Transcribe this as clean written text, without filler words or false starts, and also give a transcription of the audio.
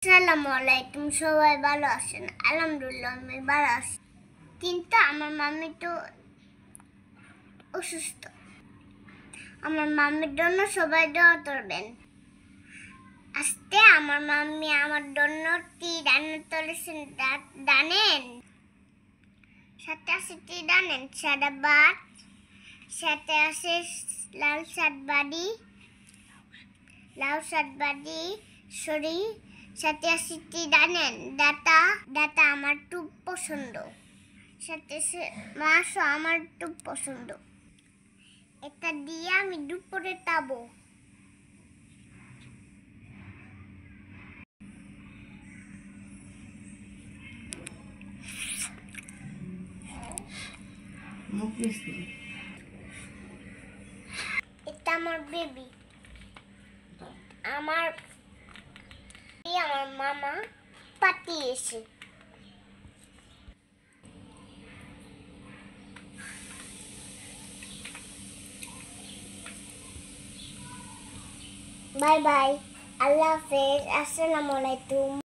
আসসালামু আলাইকুম, সবাই ভালো আছেন? আলহামদুলিল্লাহ আমি ভালো আছি, কিন্তু আমার মাম্মি তো অসুস্থ। আমার মাম্মির জন্য সবাই দোয়া করবেন। আজকে আমার মাম্মি আমার জন্য কি রান্না করেছেন জানেন? সাথে আছে কি জানেন? সাদা ভাত, সাথে আছে লাল শাক বাড়ি সরি, সাথে আছে কি জানেন? ডাটা আমার খুব পছন্দ, সাথে মাছও আমার খুব পছন্দ। এটা দিয়ে আমি দুপুরে খাবো। এটা আমার বেবি, আমার মামা পাঠিয়েছে। বাই বাই, আল্লাহ হাফেজ, আসসালামু আলাইকুম।